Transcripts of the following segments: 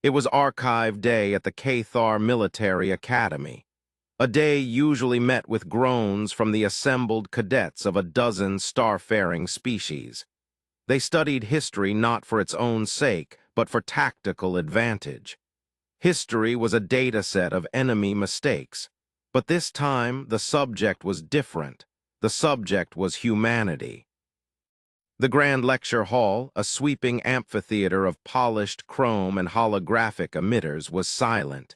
It was archive day at the Cathar Military Academy, a day usually met with groans from the assembled cadets of a dozen starfaring species. They studied history not for its own sake, but for tactical advantage. History was a data set of enemy mistakes, but this time the subject was different. The subject was humanity. The Grand Lecture Hall, a sweeping amphitheater of polished chrome and holographic emitters, was silent.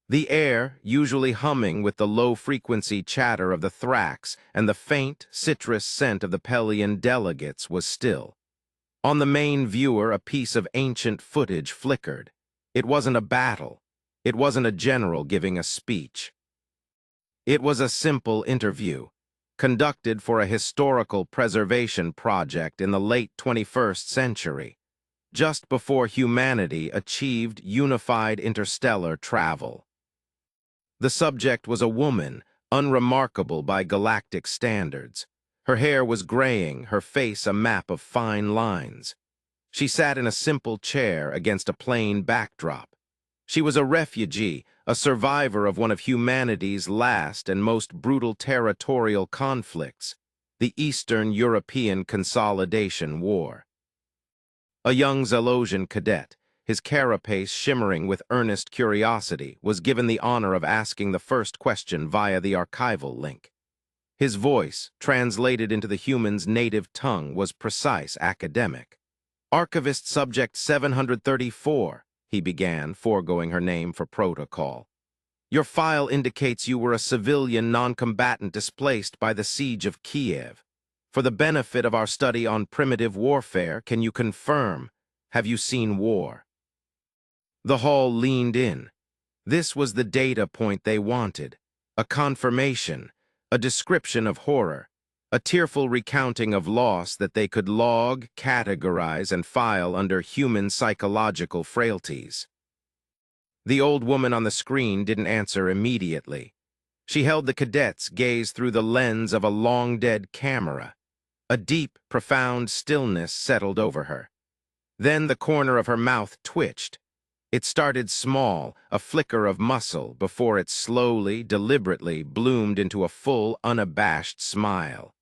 The air, usually humming with the low-frequency chatter of the thrax and the faint, citrus scent of the Pelian delegates, was still. On the main viewer, a piece of ancient footage flickered. It wasn't a battle. It wasn't a general giving a speech. It was a simple interview, conducted for a historical preservation project in the late 21st century, just before humanity achieved unified interstellar travel. The subject was a woman, unremarkable by galactic standards. Her hair was graying, her face a map of fine lines. She sat in a simple chair against a plain backdrop. She was a refugee, a survivor of one of humanity's last and most brutal territorial conflicts, the Eastern European Consolidation War. A young Zalosian cadet, his carapace shimmering with earnest curiosity, was given the honor of asking the first question via the archival link. His voice, translated into the human's native tongue, was precise, academic. "Archivist Subject 734, he began, foregoing her name for protocol. "Your file indicates you were a civilian non-combatant displaced by the siege of Kiev. For the benefit of our study on primitive warfare, can you confirm? Have you seen war?" The hall leaned in. This was the data point they wanted, a confirmation, a description of horror, a tearful recounting of loss that they could log, categorize, and file under human psychological frailties. The old woman on the screen didn't answer immediately. She held the cadet's gaze through the lens of a long-dead camera. A deep, profound stillness settled over her. Then the corner of her mouth twitched. It started small, a flicker of muscle, before it slowly, deliberately bloomed into a full, unabashed smile.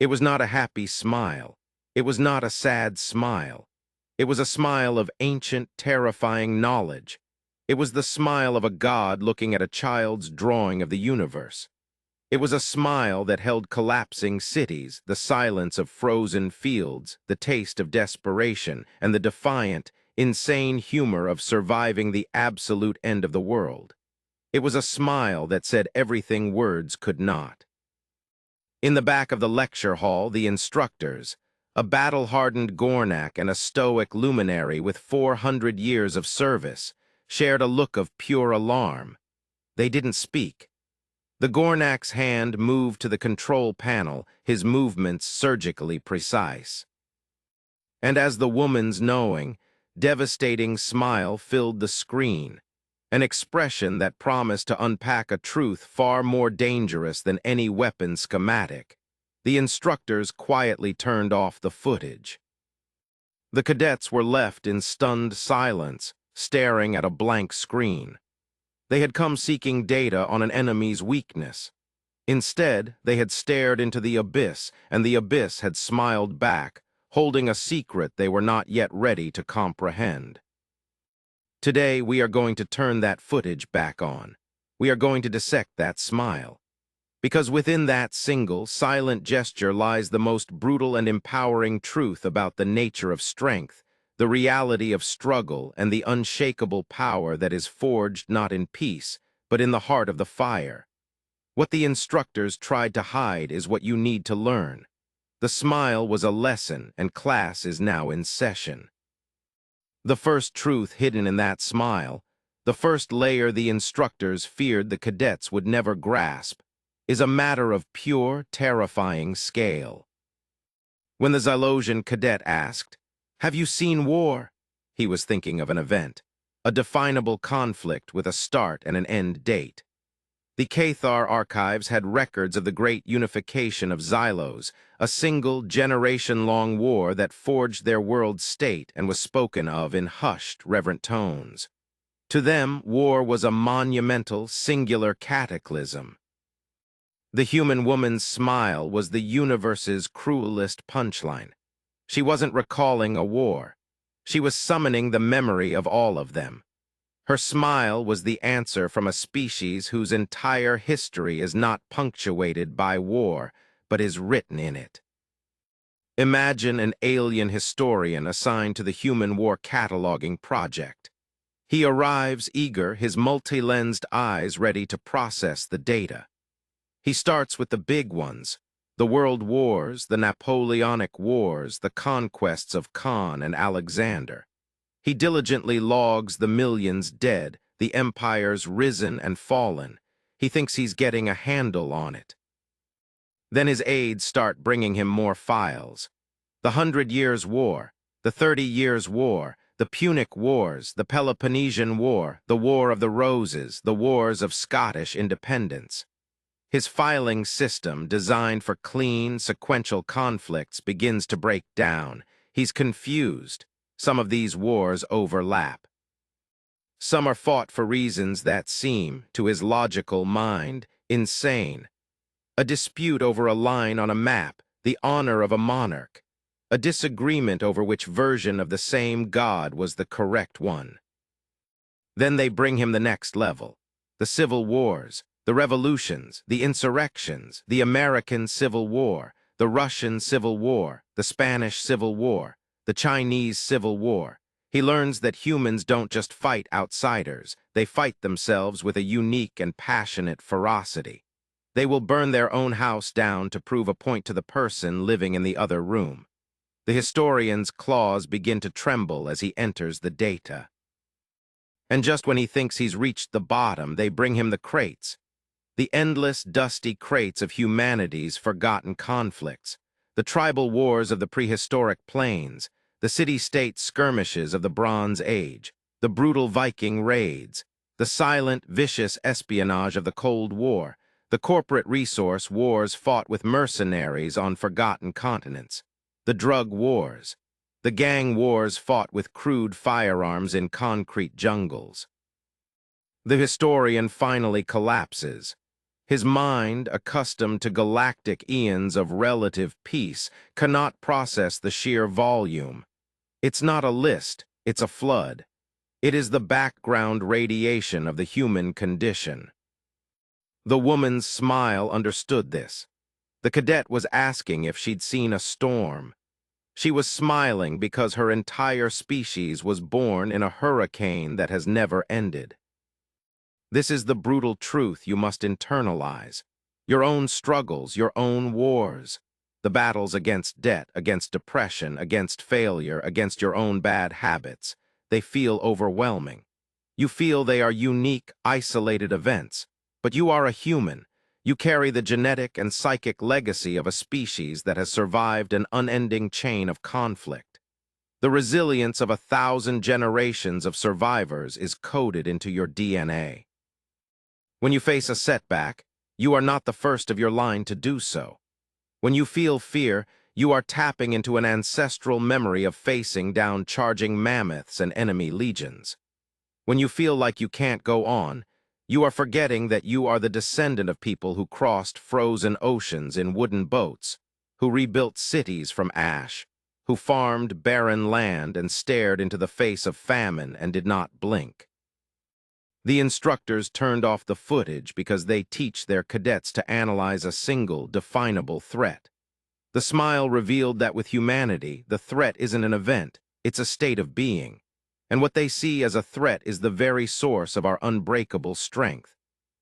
It was not a happy smile. It was not a sad smile. It was a smile of ancient, terrifying knowledge. It was the smile of a god looking at a child's drawing of the universe. It was a smile that held collapsing cities, the silence of frozen fields, the taste of desperation, and the defiant, insane humor of surviving the absolute end of the world. It was a smile that said everything words could not. In the back of the lecture hall, the instructors, a battle-hardened Gornak and a stoic luminary with 400 years of service, shared a look of pure alarm. They didn't speak. The Gornak's hand moved to the control panel, his movements surgically precise. And as the woman's knowing, devastating smile filled the screen, an expression that promised to unpack a truth far more dangerous than any weapon schematic. The instructors quietly turned off the footage. The cadets were left in stunned silence, staring at a blank screen. They had come seeking data on an enemy's weakness. Instead, they had stared into the abyss, and the abyss had smiled back, holding a secret they were not yet ready to comprehend. Today, we are going to turn that footage back on. We are going to dissect that smile. Because within that single, silent gesture lies the most brutal and empowering truth about the nature of strength, the reality of struggle, and the unshakable power that is forged not in peace, but in the heart of the fire. What the instructors tried to hide is what you need to learn. The smile was a lesson, and class is now in session. The first truth hidden in that smile, the first layer the instructors feared the cadets would never grasp, is a matter of pure, terrifying scale. When the Zalosian cadet asked, "Have you seen war?" he was thinking of an event, a definable conflict with a start and an end date. The Cathar archives had records of the great unification of Xylos, a single generation-long war that forged their world state and was spoken of in hushed, reverent tones. To them, war was a monumental, singular cataclysm. The human woman's smile was the universe's cruelest punchline. She wasn't recalling a war. She was summoning the memory of all of them. Her smile was the answer from a species whose entire history is not punctuated by war, but is written in it. Imagine an alien historian assigned to the Human War Cataloging Project. He arrives eager, his multi-lensed eyes ready to process the data. He starts with the big ones, the World Wars, the Napoleonic Wars, the conquests of Khan and Alexander. He diligently logs the millions dead, the empires risen and fallen. He thinks he's getting a handle on it. Then his aides start bringing him more files. The 100 Years' War, the 30 Years' War, the Punic Wars, the Peloponnesian War, the War of the Roses, the Wars of Scottish independence. His filing system, designed for clean, sequential conflicts, begins to break down. He's confused. Some of these wars overlap. Some are fought for reasons that seem, to his logical mind, insane. A dispute over a line on a map, the honor of a monarch. A disagreement over which version of the same god was the correct one. Then they bring him the next level. The civil wars, the revolutions, the insurrections, the American Civil War, the Russian Civil War, the Spanish Civil War, the Chinese Civil War. He learns that humans don't just fight outsiders, they fight themselves with a unique and passionate ferocity. They will burn their own house down to prove a point to the person living in the other room. The historian's claws begin to tremble as he enters the data. And just when he thinks he's reached the bottom, they bring him the crates. The endless, dusty crates of humanity's forgotten conflicts. The tribal wars of the prehistoric plains, the city-state skirmishes of the Bronze Age, the brutal Viking raids, the silent, vicious espionage of the Cold War, the corporate resource wars fought with mercenaries on forgotten continents, the drug wars, the gang wars fought with crude firearms in concrete jungles. The historian finally collapses. His mind, accustomed to galactic eons of relative peace, cannot process the sheer volume. It's not a list, it's a flood. It is the background radiation of the human condition. The woman's smile understood this. The cadet was asking if she'd seen a storm. She was smiling because her entire species was born in a hurricane that has never ended. This is the brutal truth you must internalize. Your own struggles, your own wars. The battles against debt, against depression, against failure, against your own bad habits. They feel overwhelming. You feel they are unique, isolated events. But you are a human. You carry the genetic and psychic legacy of a species that has survived an unending chain of conflict. The resilience of 1,000 generations of survivors is coded into your DNA. When you face a setback, you are not the first of your line to do so. When you feel fear, you are tapping into an ancestral memory of facing down charging mammoths and enemy legions. When you feel like you can't go on, you are forgetting that you are the descendant of people who crossed frozen oceans in wooden boats, who rebuilt cities from ash, who farmed barren land and stared into the face of famine and did not blink. The instructors turned off the footage because they teach their cadets to analyze a single, definable threat. The smile revealed that with humanity, the threat isn't an event, it's a state of being. And what they see as a threat is the very source of our unbreakable strength.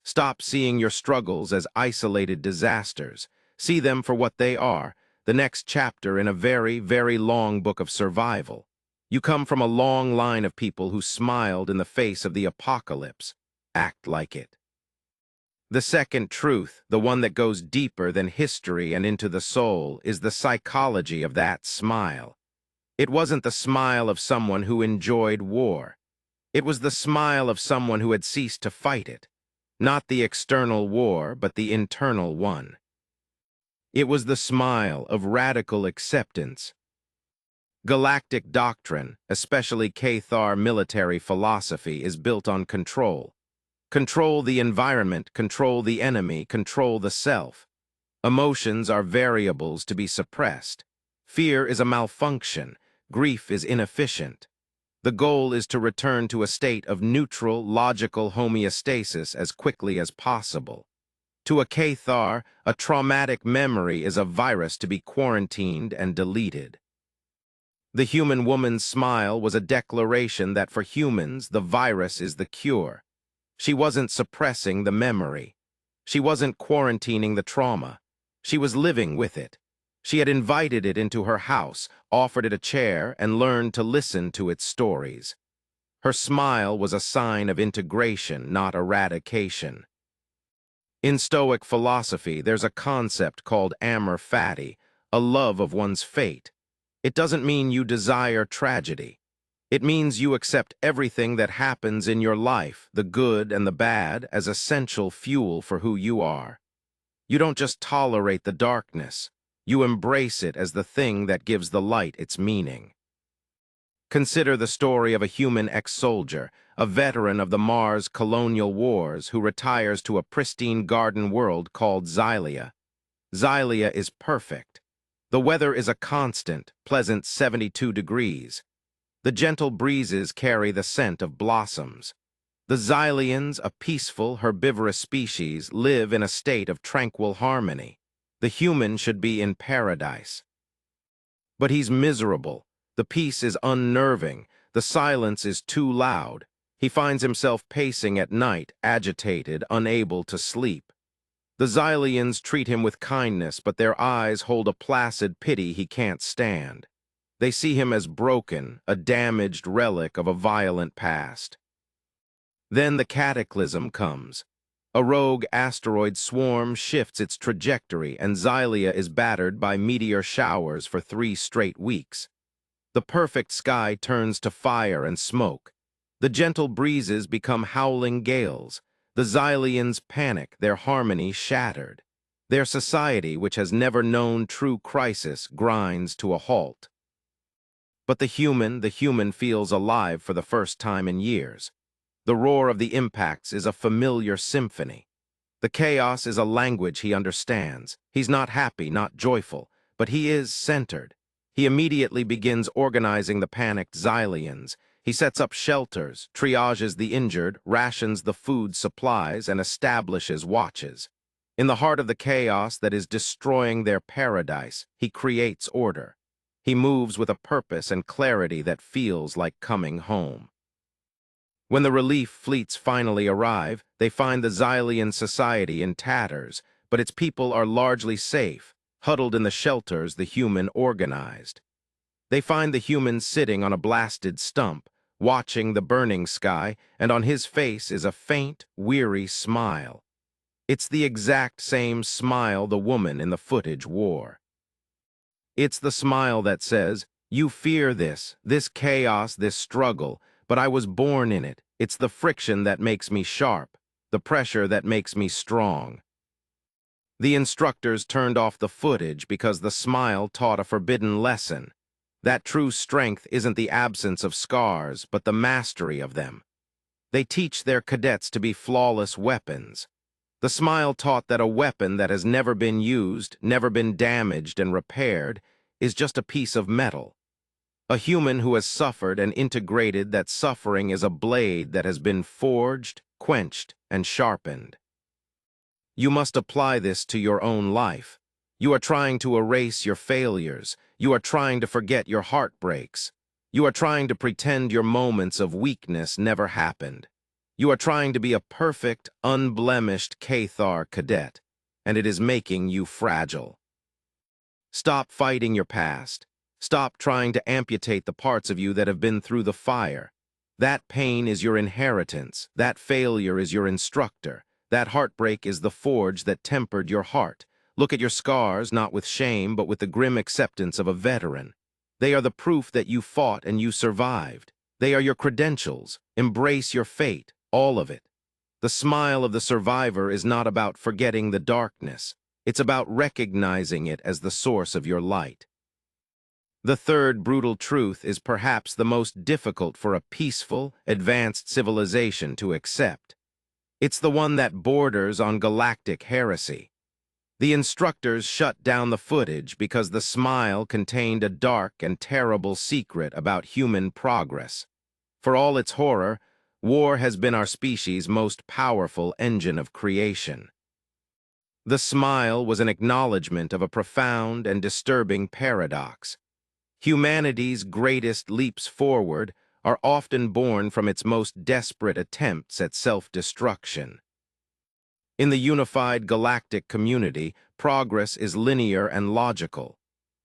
Stop seeing your struggles as isolated disasters. See them for what they are, the next chapter in a very, very long book of survival. You come from a long line of people who smiled in the face of the apocalypse. Act like it. The second truth, the one that goes deeper than history and into the soul, is the psychology of that smile. It wasn't the smile of someone who enjoyed war. It was the smile of someone who had ceased to fight it. Not the external war, but the internal one. It was the smile of radical acceptance. Galactic doctrine, especially Cathar military philosophy, is built on control. Control the environment, control the enemy, control the self. Emotions are variables to be suppressed. Fear is a malfunction. Grief is inefficient. The goal is to return to a state of neutral, logical homeostasis as quickly as possible. To a Cathar, a traumatic memory is a virus to be quarantined and deleted. The human woman's smile was a declaration that for humans, the virus is the cure. She wasn't suppressing the memory. She wasn't quarantining the trauma. She was living with it. She had invited it into her house, offered it a chair, and learned to listen to its stories. Her smile was a sign of integration, not eradication. In Stoic philosophy, there's a concept called amor fati, a love of one's fate. It doesn't mean you desire tragedy. It means you accept everything that happens in your life, the good and the bad, as essential fuel for who you are. You don't just tolerate the darkness. You embrace it as the thing that gives the light its meaning. Consider the story of a human ex-soldier, a veteran of the Mars colonial wars who retires to a pristine garden world called Xylia. Xylia is perfect. The weather is a constant, pleasant 72 degrees. The gentle breezes carry the scent of blossoms. The Xylians, a peaceful, herbivorous species, live in a state of tranquil harmony. The human should be in paradise. But he's miserable. The peace is unnerving. The silence is too loud. He finds himself pacing at night, agitated, unable to sleep. The Xylians treat him with kindness, but their eyes hold a placid pity he can't stand. They see him as broken, a damaged relic of a violent past. Then the cataclysm comes. A rogue asteroid swarm shifts its trajectory, and Xylia is battered by meteor showers for 3 straight weeks. The perfect sky turns to fire and smoke. The gentle breezes become howling gales. The Xylians panic, their harmony shattered. Their society, which has never known true crisis, grinds to a halt. But the human feels alive for the first time in years. The roar of the impacts is a familiar symphony. The chaos is a language he understands. He's not happy, not joyful, but he is centered. He immediately begins organizing the panicked Xylians. He sets up shelters, triages the injured, rations the food supplies, and establishes watches. In the heart of the chaos that is destroying their paradise, he creates order. He moves with a purpose and clarity that feels like coming home. When the relief fleets finally arrive, they find the Xylian society in tatters, but its people are largely safe, huddled in the shelters the human organized. They find the human sitting on a blasted stump, watching the burning sky, and on his face is a faint, weary smile. It's the exact same smile the woman in the footage wore. It's the smile that says, "You fear this chaos, this struggle, but I was born in it. It's the friction that makes me sharp, the pressure that makes me strong." The instructors turned off the footage because the smile taught a forbidden lesson. That true strength isn't the absence of scars, but the mastery of them. They teach their cadets to be flawless weapons. The smile taught that a weapon that has never been used, never been damaged and repaired, is just a piece of metal. A human who has suffered and integrated that suffering is a blade that has been forged, quenched, and sharpened. You must apply this to your own life. You are trying to erase your failures. You are trying to forget your heartbreaks. You are trying to pretend your moments of weakness never happened. You are trying to be a perfect, unblemished Cathar cadet, and it is making you fragile. Stop fighting your past. Stop trying to amputate the parts of you that have been through the fire. That pain is your inheritance. That failure is your instructor. That heartbreak is the forge that tempered your heart. Look at your scars, not with shame, but with the grim acceptance of a veteran. They are the proof that you fought and you survived. They are your credentials. Embrace your fate, all of it. The smile of the survivor is not about forgetting the darkness. It's about recognizing it as the source of your light. The third brutal truth is perhaps the most difficult for a peaceful, advanced civilization to accept. It's the one that borders on galactic heresy. The instructors shut down the footage because the smile contained a dark and terrible secret about human progress. For all its horror, war has been our species' most powerful engine of creation. The smile was an acknowledgement of a profound and disturbing paradox. Humanity's greatest leaps forward are often born from its most desperate attempts at self-destruction. In the unified galactic community, progress is linear and logical.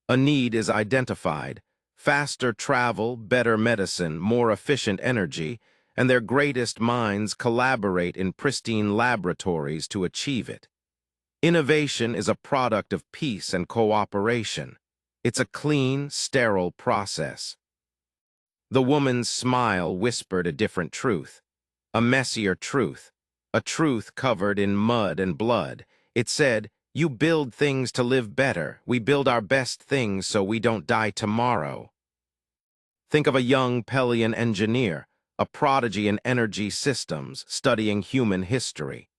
A need is identified: faster travel, better medicine, more efficient energy, and their greatest minds collaborate in pristine laboratories to achieve it. Innovation is a product of peace and cooperation. It's a clean, sterile process. The woman's smile whispered a different truth, a messier truth, a truth covered in mud and blood. It said, "You build things to live better. We build our best things so we don't die tomorrow." Think of a young Pelian engineer, a prodigy in energy systems, studying human history.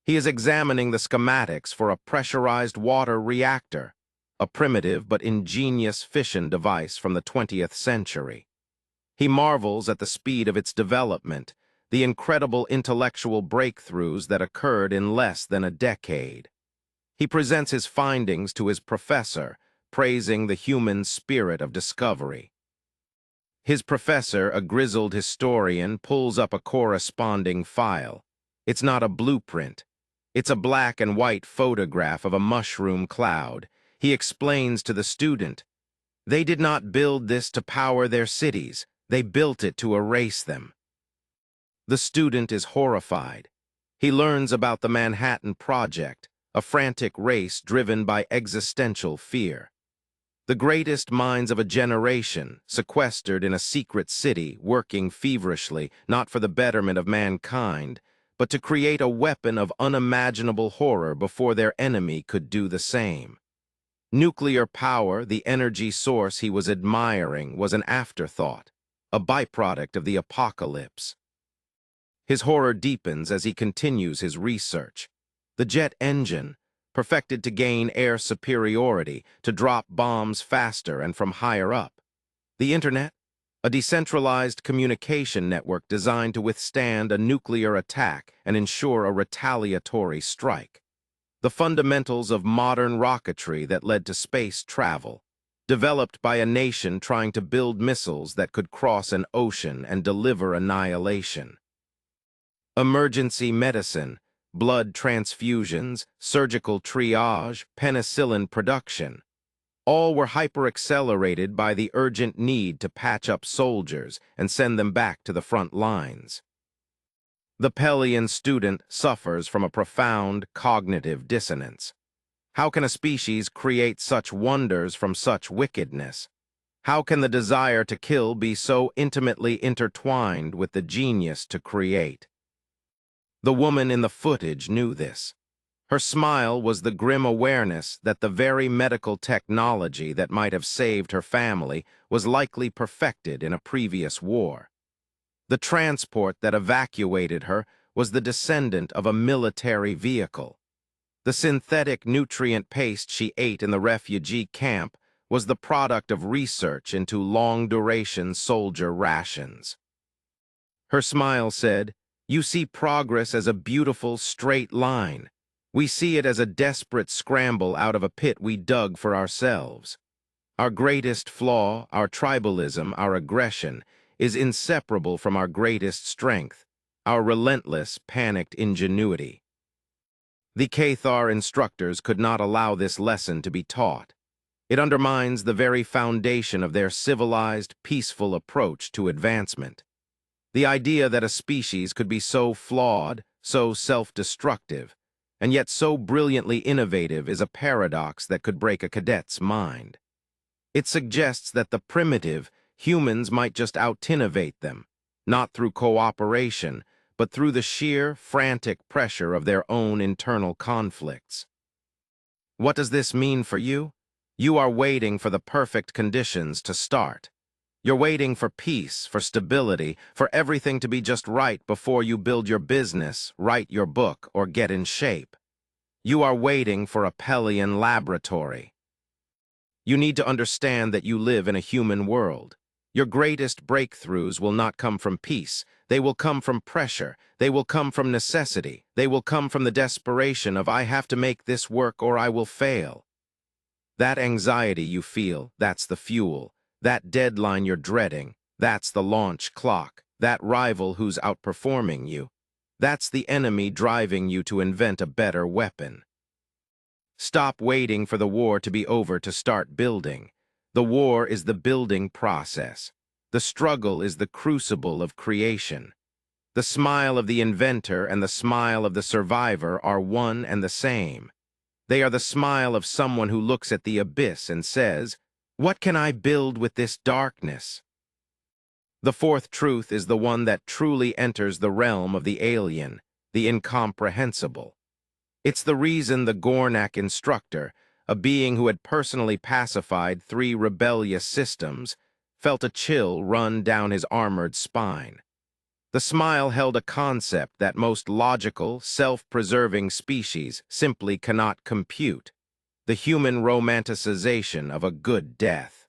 He is examining the schematics for a pressurized water reactor, a primitive but ingenious fission device from the 20th century. He marvels at the speed of its development, the incredible intellectual breakthroughs that occurred in less than a decade. He presents his findings to his professor, praising the human spirit of discovery. His professor, a grizzled historian, pulls up a corresponding file. It's not a blueprint. It's a black and white photograph of a mushroom cloud. He explains to the student, "They did not build this to power their cities. They built it to erase them." The student is horrified. He learns about the Manhattan Project, a frantic race driven by existential fear. The greatest minds of a generation, sequestered in a secret city, working feverishly, not for the betterment of mankind, but to create a weapon of unimaginable horror before their enemy could do the same. Nuclear power, the energy source he was admiring, was an afterthought, a byproduct of the apocalypse. His horror deepens as he continues his research. The jet engine, perfected to gain air superiority, to drop bombs faster and from higher up. The internet, a decentralized communication network designed to withstand a nuclear attack and ensure a retaliatory strike. The fundamentals of modern rocketry that led to space travel, developed by a nation trying to build missiles that could cross an ocean and deliver annihilation. Emergency medicine, blood transfusions, surgical triage, penicillin production. All were hyper-accelerated by the urgent need to patch up soldiers and send them back to the front lines. The Pelian student suffers from a profound cognitive dissonance. How can a species create such wonders from such wickedness? How can the desire to kill be so intimately intertwined with the genius to create? The woman in the footage knew this. Her smile was the grim awareness that the very medical technology that might have saved her family was likely perfected in a previous war. The transport that evacuated her was the descendant of a military vehicle. The synthetic nutrient paste she ate in the refugee camp was the product of research into long-duration soldier rations. Her smile said, "You see progress as a beautiful, straight line. We see it as a desperate scramble out of a pit we dug for ourselves. Our greatest flaw, our tribalism, our aggression, is inseparable from our greatest strength, our relentless, panicked ingenuity." The Cathar instructors could not allow this lesson to be taught. It undermines the very foundation of their civilized, peaceful approach to advancement. The idea that a species could be so flawed, so self-destructive, and yet so brilliantly innovative is a paradox that could break a cadet's mind. It suggests that the primitive, humans might just out-innovate them, not through cooperation, but through the sheer, frantic pressure of their own internal conflicts. What does this mean for you? You are waiting for the perfect conditions to start. You're waiting for peace, for stability, for everything to be just right before you build your business, write your book, or get in shape. You are waiting for a Pelian laboratory. You need to understand that you live in a human world. Your greatest breakthroughs will not come from peace. They will come from pressure. They will come from necessity. They will come from the desperation of I have to make this work or I will fail. That anxiety you feel, that's the fuel. That deadline you're dreading, that's the launch clock. That rival who's outperforming you, that's the enemy driving you to invent a better weapon. Stop waiting for the war to be over to start building. The war is the building process. The struggle is the crucible of creation. The smile of the inventor and the smile of the survivor are one and the same. They are the smile of someone who looks at the abyss and says, "What can I build with this darkness?" The fourth truth is the one that truly enters the realm of the alien, the incomprehensible. It's the reason the Gornak instructor, a being who had personally pacified 3 rebellious systems, felt a chill run down his armored spine. The smile held a concept that most logical, self-preserving species simply cannot compute: the human romanticization of a good death.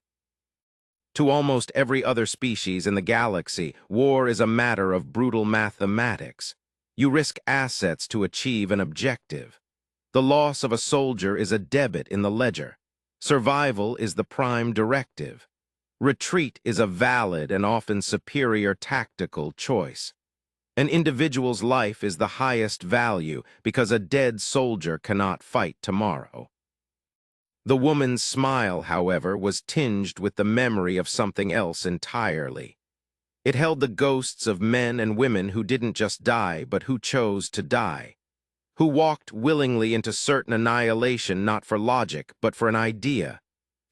To almost every other species in the galaxy, war is a matter of brutal mathematics. You risk assets to achieve an objective. The loss of a soldier is a debit in the ledger. Survival is the prime directive. Retreat is a valid and often superior tactical choice. An individual's life is the highest value because a dead soldier cannot fight tomorrow. The woman's smile, however, was tinged with the memory of something else entirely. It held the ghosts of men and women who didn't just die, but who chose to die, who walked willingly into certain annihilation not for logic, but for an idea,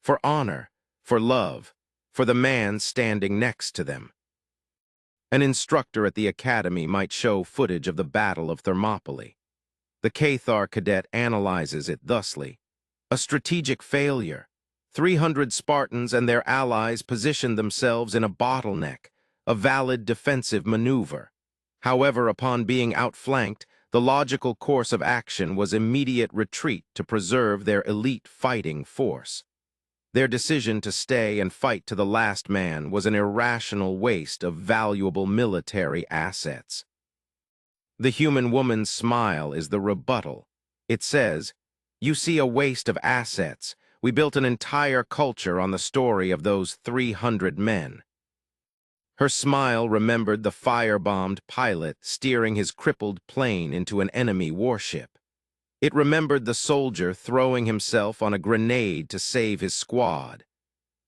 for honor, for love, for the man standing next to them. An instructor at the academy might show footage of the Battle of Thermopylae. The Cathar cadet analyzes it thusly: a strategic failure. 300 Spartans and their allies positioned themselves in a bottleneck, a valid defensive maneuver. However, upon being outflanked, the logical course of action was immediate retreat to preserve their elite fighting force. Their decision to stay and fight to the last man was an irrational waste of valuable military assets. The human woman's smile is the rebuttal. It says, "You see a waste of assets. We built an entire culture on the story of those 300 men." Her smile remembered the firebombed pilot steering his crippled plane into an enemy warship. It remembered the soldier throwing himself on a grenade to save his squad.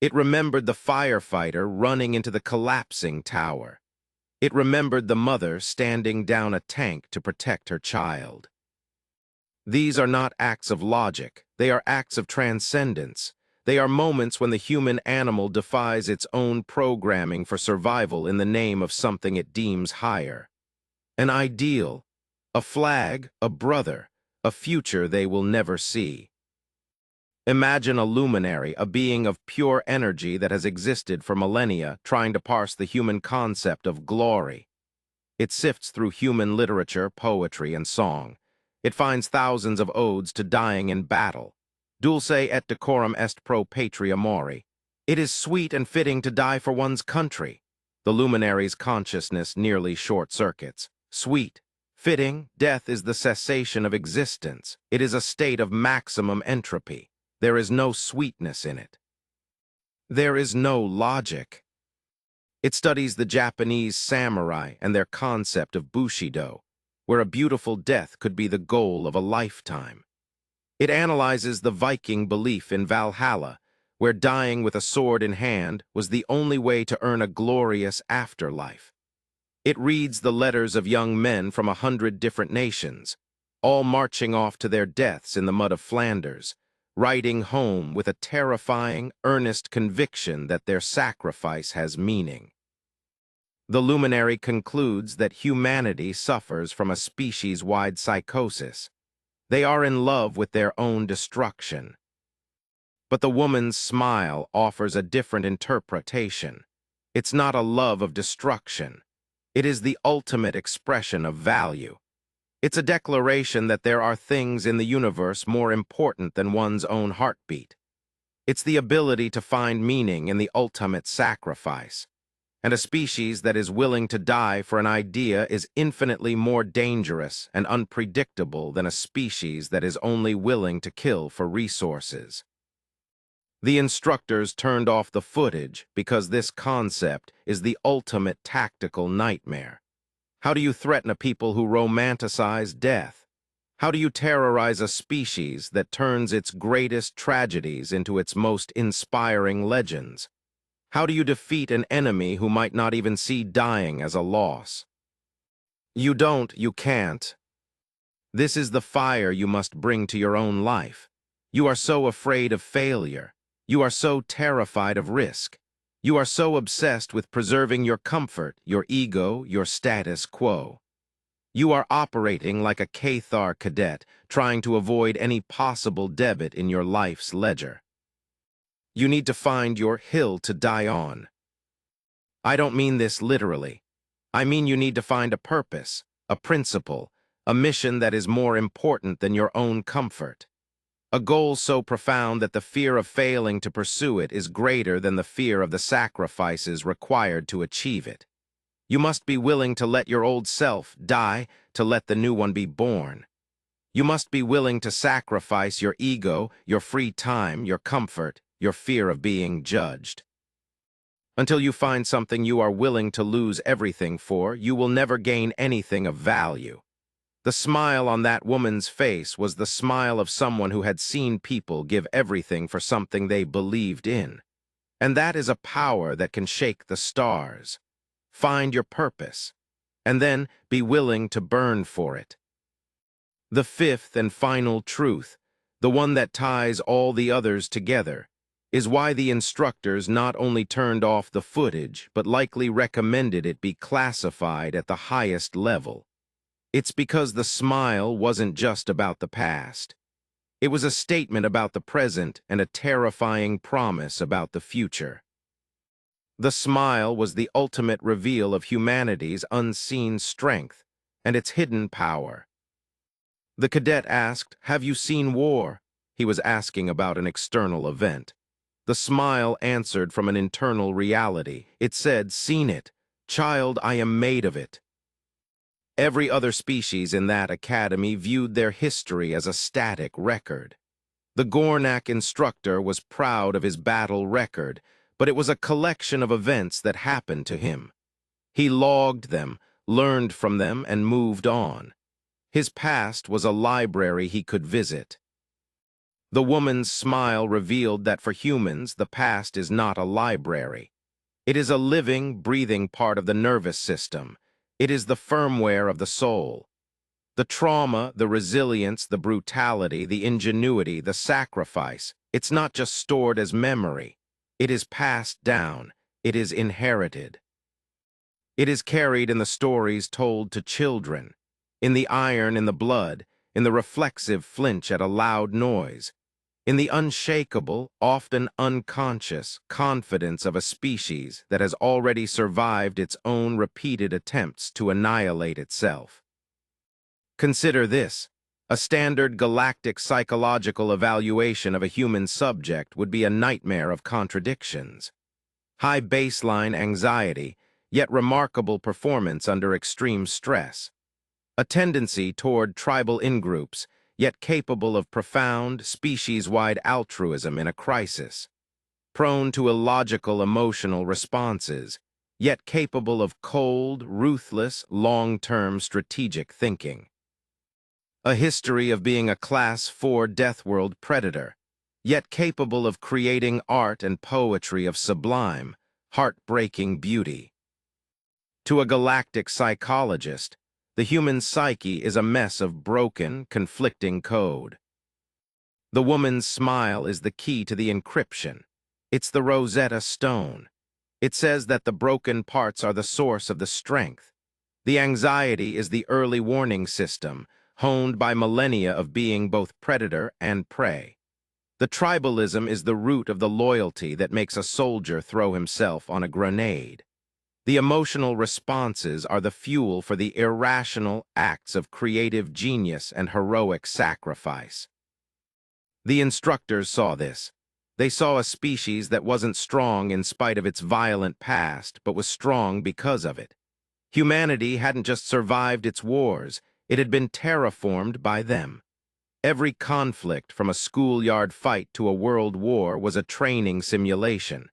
It remembered the firefighter running into the collapsing tower. It remembered the mother standing down a tank to protect her child. These are not acts of logic. They are acts of transcendence. They are moments when the human animal defies its own programming for survival in the name of something it deems higher. An ideal, a flag, a brother, a future they will never see. Imagine a luminary, a being of pure energy that has existed for millennia, trying to parse the human concept of glory. It sifts through human literature, poetry, and song. It finds thousands of odes to dying in battle. Dulce et decorum est pro patria mori. It is sweet and fitting to die for one's country. The luminary's consciousness nearly short-circuits. Sweet, fitting, death is the cessation of existence. It is a state of maximum entropy. There is no sweetness in it. There is no logic. It studies the Japanese samurai and their concept of bushido, where a beautiful death could be the goal of a lifetime. It analyzes the Viking belief in Valhalla, where dying with a sword in hand was the only way to earn a glorious afterlife. It reads the letters of young men from 100 different nations, all marching off to their deaths in the mud of Flanders, writing home with a terrifying, earnest conviction that their sacrifice has meaning. The luminary concludes that humanity suffers from a species-wide psychosis. They are in love with their own destruction. But the woman's smile offers a different interpretation. It's not a love of destruction. It is the ultimate expression of value. It's a declaration that there are things in the universe more important than one's own heartbeat. It's the ability to find meaning in the ultimate sacrifice. And a species that is willing to die for an idea is infinitely more dangerous and unpredictable than a species that is only willing to kill for resources. The instructors turned off the footage because this concept is the ultimate tactical nightmare. How do you threaten a people who romanticize death? How do you terrorize a species that turns its greatest tragedies into its most inspiring legends? How do you defeat an enemy who might not even see dying as a loss? You can't. This is the fire you must bring to your own life. You are so afraid of failure. You are so terrified of risk. You are so obsessed with preserving your comfort, your ego, your status quo. You are operating like a Cathar cadet, trying to avoid any possible debit in your life's ledger. You need to find your hill to die on. I don't mean this literally. I mean you need to find a purpose, a principle, a mission that is more important than your own comfort. A goal so profound that the fear of failing to pursue it is greater than the fear of the sacrifices required to achieve it. You must be willing to let your old self die to let the new one be born. You must be willing to sacrifice your ego, your free time, your comfort, your fear of being judged. Until you find something you are willing to lose everything for, you will never gain anything of value. The smile on that woman's face was the smile of someone who had seen people give everything for something they believed in. And that is a power that can shake the stars. Find your purpose, and then be willing to burn for it. The fifth and final truth, the one that ties all the others together, is why the instructors not only turned off the footage, but likely recommended it be classified at the highest level. It's because the smile wasn't just about the past. It was a statement about the present and a terrifying promise about the future. The smile was the ultimate reveal of humanity's unseen strength and its hidden power. The cadet asked, "Have you seen war?" He was asking about an external event. The smile answered from an internal reality. It said, "Seen it. Child, I am made of it." Every other species in that academy viewed their history as a static record. The Gornak instructor was proud of his battle record, but it was a collection of events that happened to him. He logged them, learned from them, and moved on. His past was a library he could visit. The woman's smile revealed that for humans, the past is not a library. It is a living, breathing part of the nervous system. It is the firmware of the soul. The trauma, the resilience, the brutality, the ingenuity, the sacrifice, it's not just stored as memory. It is passed down. It is inherited. It is carried in the stories told to children, in the iron in the blood, in the reflexive flinch at a loud noise, in the unshakable, often unconscious, confidence of a species that has already survived its own repeated attempts to annihilate itself. Consider this. A standard galactic psychological evaluation of a human subject would be a nightmare of contradictions. High baseline anxiety, yet remarkable performance under extreme stress. A tendency toward tribal in-groups, yet capable of profound, species-wide altruism in a crisis. Prone to illogical emotional responses, yet capable of cold, ruthless, long-term strategic thinking. A history of being a Class 4 Death World predator, yet capable of creating art and poetry of sublime, heartbreaking beauty. To a galactic psychologist, the human psyche is a mess of broken, conflicting code. The woman's smile is the key to the encryption. It's the Rosetta Stone. It says that the broken parts are the source of the strength. The anxiety is the early warning system, honed by millennia of being both predator and prey. The tribalism is the root of the loyalty that makes a soldier throw himself on a grenade. The emotional responses are the fuel for the irrational acts of creative genius and heroic sacrifice. The instructors saw this. They saw a species that wasn't strong in spite of its violent past, but was strong because of it. Humanity hadn't just survived its wars, it had been terraformed by them. Every conflict, from a schoolyard fight to a world war, was a training simulation.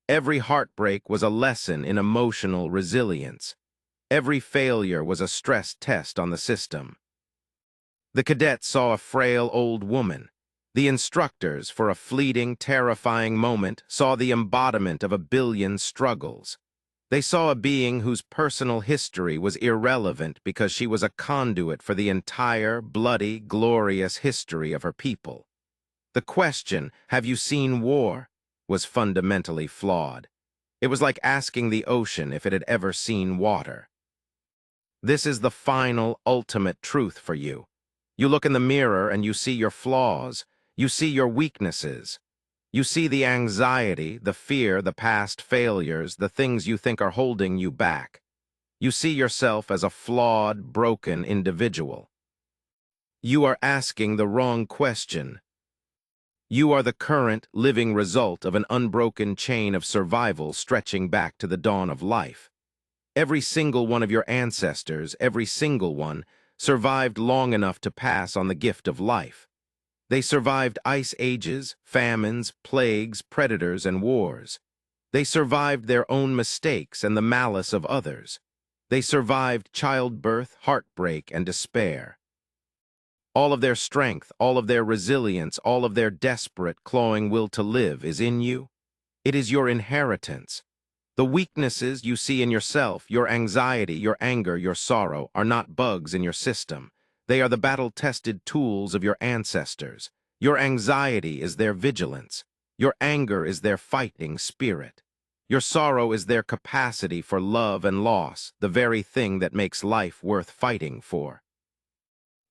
Every heartbreak was a lesson in emotional resilience. Every failure was a stress test on the system. The cadets saw a frail old woman. The instructors, for a fleeting, terrifying moment, saw the embodiment of a billion struggles. They saw a being whose personal history was irrelevant because she was a conduit for the entire, bloody, glorious history of her people. The question, "Have you seen war?" was fundamentally flawed. It was like asking the ocean if it had ever seen water. This is the final, ultimate truth for you. You look in the mirror and you see your flaws. You see your weaknesses. You see the anxiety, the fear, the past failures, the things you think are holding you back. You see yourself as a flawed, broken individual. You are asking the wrong question. You are the current, living result of an unbroken chain of survival stretching back to the dawn of life. Every single one of your ancestors, every single one, survived long enough to pass on the gift of life. They survived ice ages, famines, plagues, predators, and wars. They survived their own mistakes and the malice of others. They survived childbirth, heartbreak, and despair. All of their strength, all of their resilience, all of their desperate, clawing will to live is in you. It is your inheritance. The weaknesses you see in yourself, your anxiety, your anger, your sorrow, are not bugs in your system. They are the battle-tested tools of your ancestors. Your anxiety is their vigilance. Your anger is their fighting spirit. Your sorrow is their capacity for love and loss, the very thing that makes life worth fighting for.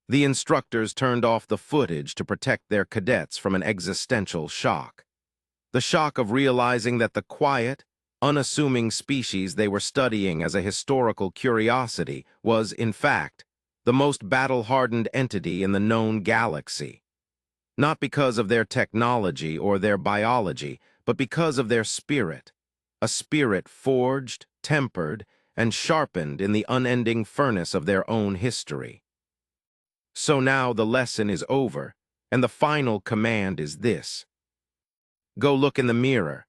The instructors turned off the footage to protect their cadets from an existential shock. The shock of realizing that the quiet, unassuming species they were studying as a historical curiosity was, in fact, the most battle-hardened entity in the known galaxy. Not because of their technology or their biology, but because of their spirit. A spirit forged, tempered, and sharpened in the unending furnace of their own history. So now the lesson is over, and the final command is this. Go look in the mirror.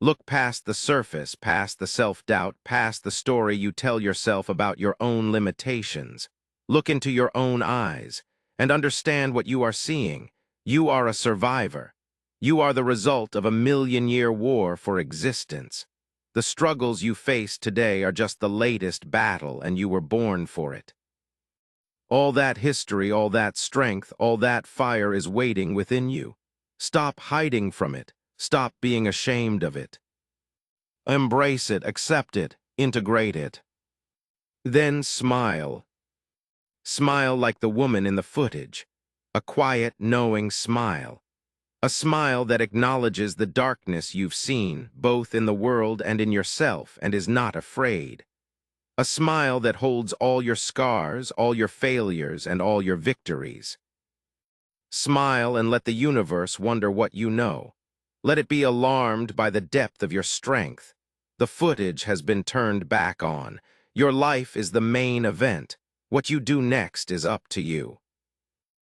Look past the surface, past the self-doubt, past the story you tell yourself about your own limitations. Look into your own eyes and understand what you are seeing. You are a survivor. You are the result of a million-year war for existence. The struggles you face today are just the latest battle, and you were born for it. All that history, all that strength, all that fire is waiting within you. Stop hiding from it. Stop being ashamed of it. Embrace it, accept it, integrate it. Then smile. Smile like the woman in the footage. A quiet, knowing smile. A smile that acknowledges the darkness you've seen, both in the world and in yourself, and is not afraid. A smile that holds all your scars, all your failures, and all your victories. Smile and let the universe wonder what you know. Let it be alarmed by the depth of your strength. The footage has been turned back on. Your life is the main event. What you do next is up to you.